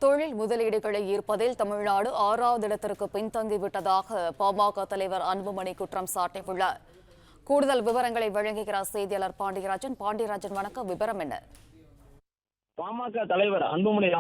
தொழில் முதலீடுகளை ஈர்ப்பதில் தமிழ்நாடு 6வது இடத்திற்கு பின்தங்கிவிட்டதாக பாமக தலைவர் அன்புமணி குற்றம் சாட்டியுள்ளார். கூடுதல் விவரங்களை வழங்குகிறார் செய்தியாளர் பாண்டியராஜன். வணக்கம், விவரம் என்ன? பாமக தலைவர் அன்புமணி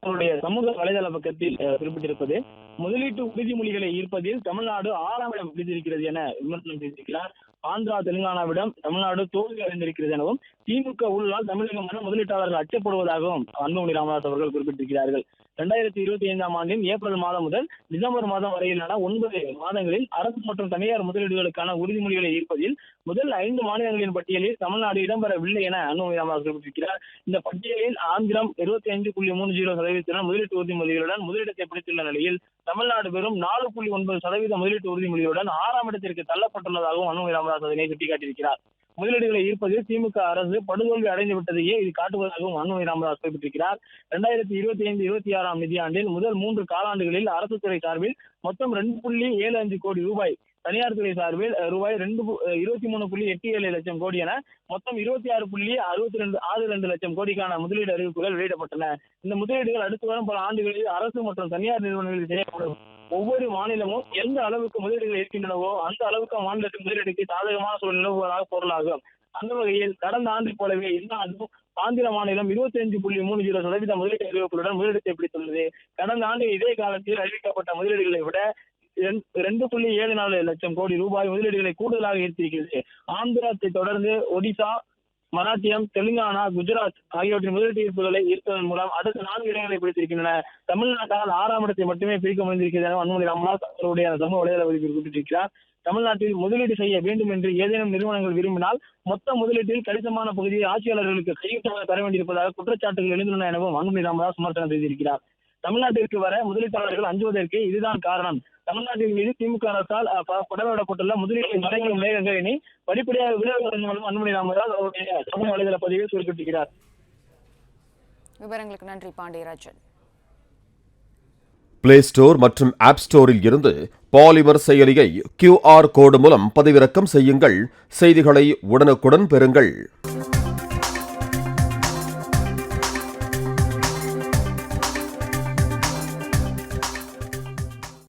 அவருடைய சமூக வலைதள பக்கத்தில் குறிப்பிட்டிருப்பது, முதலீட்டு உறுதிமொழிகளை ஈர்ப்பதில் தமிழ்நாடு 6ஆம் இடம் பிடித்திருக்கிறது என விமர்சனம் செய்திருக்கிறார். ஆந்திரா, தெலுங்கானாவிடம் தமிழ்நாடு தோல்வி அடைந்திருக்கிறது எனவும், திமுக ஊழலால் தமிழகம் முதலீட்டாளர்கள் அச்சப்படுவதாகவும் அன்புமணி ராமதாஸ் அவர்கள் குறிப்பிட்டிருக்கிறார்கள். 2025ஆம் ஆண்டின் ஏப்ரல் மாதம் முதல் டிசம்பர் மாதம் வரையிலான 9 மாதங்களில் அரசு மற்றும் தனியார் முதலீடுகளுக்கான உறுதிமொழிகளை ஈர்ப்பதில் முதல் 5 மாநிலங்களின் பட்டியலில் தமிழ்நாடு இடம்பெறவில்லை என அன்புமணி ராமதாஸ் குறிப்பிட்டிருக்கிறார். இந்த பட்டியலில் ஆந்திரம் 25.30% முதலீட்டு உறுதிமொழிகளுடன் முதலிடத்தை பிடித்துள்ள நிலையில் தமிழ்நாடு வெறும் 4.9% முதலீட்டு உறுதிமொழிகளுடன் 6ஆம் இடத்திற்கு தள்ளப்பட்டுள்ளதாகவும் அன்புமணி ராமதாஸ் அதனை சுட்டிக்காட்டியிருக்கிறார். முதலீடுகளை ஈர்ப்பதில் திமுக அரசு படுதோல்வி அடைந்து விட்டதையே இது காட்டுவதாகவும் அன்புமணி ராமதாஸ் குறிப்பிட்டிருக்கிறார். 2025-26ஆம் நிதியாண்டில் முதல் 3 காலாண்டுகளில் அரசு துறை சார்பில் மொத்தம் 2.75 கோடி ரூபாய், தனியார் துறை சார்பில் ரூபாய் 23.87 லட்சம் கோடி என மொத்தம் 26.62 லட்சம் கோடிக்கான முதலீடு அறிவிப்புகள் வெளியிடப்பட்டன. இந்த முதலீடுகள் அடுத்து வரும் பல ஆண்டுகளில் அரசு மற்றும் தனியார் நிறுவனங்களில் செய்யப்படும். ஒவ்வொரு மாநிலமும் எந்த அளவுக்கு முதலீடுகள் இருக்கின்றனவோ அந்த அளவுக்கு மாநிலத்தின் முதலீடுக்கு சாதகமான சூழல் நிலவுவதாக பொருளாகும். அந்த வகையில் கடந்த ஆண்டு போலவே இந்த ஆண்டும் ஆந்திர மாநிலம் 25.30% முதலீட்டு அறிவிப்புகளுடன் முதலிடத்தை பிடித்துள்ளது. கடந்த ஆண்டு இதே காலத்தில் அறிவிக்கப்பட்ட முதலீடுகளை விட 2.74 லட்சம் கோடி ரூபாய் முதலீடுகளை கூடுதலாக ஈர்த்திருக்கிறது. ஆந்திரத்தை தொடர்ந்து ஒடிசா, மராட்டியம், தெலுங்கானா, குஜராத் ஆகியவற்றின் முதலீட்டு ஈர்ப்புகளை ஈர்ப்பதன் மூலம் அடுத்த 4 இடங்களை பிடித்திருக்கின்றன. தமிழ்நாட்டால் 6ஆம் இடத்தை மட்டுமே பிரிக்க முடிந்திருக்கிறது என அன்புமணி ராமதாஸ் அவருடைய சமூக வலைதள பதிவில் குறிப்பிட்டிருக்கிறார். தமிழ்நாட்டில் முதலீடு செய்ய வேண்டும் என்று ஏதேனும் நிறுவனங்கள் விரும்பினால் மொத்த முதலீட்டில் கணிசமான பகுதியை ஆட்சியாளர்களுக்கு கையெழுத்தாக தர வேண்டியிருப்பதாக குற்றச்சாட்டுகள் எழுந்துள்ளன எனவும் அன்புமணி ராமதாஸ் விமர்சனம் செய்திருக்கிறார். தமிழ்நாட்டிற்கு வர முதலீட்டாளர்கள் அஞ்சுவதற்கு இதுதான் காரணம். தமிழ்நாட்டின் மீது திமுக அரசால் படவிடப்பட்டுள்ள முதலீட்டு மறைமுக மேகங்கள் இனி படிப்படியாக விலகுவதன் மூலம் அன்புமணி ராமதாஸ் அவருடைய சமூக வலைதள பதிவில் குறிப்பிட்டிருக்கிறார். விவரங்களுக்கு நன்றி பாண்டியராஜன். பிளே ஸ்டோர் மற்றும் ஆப் ஸ்டோரில் இருந்து பாலிமர் செயலியை QR கோடு மூலம் பதிவிறக்கம் செய்யுங்கள். செய்திகளை உடனுக்குடன் பெறுங்கள்.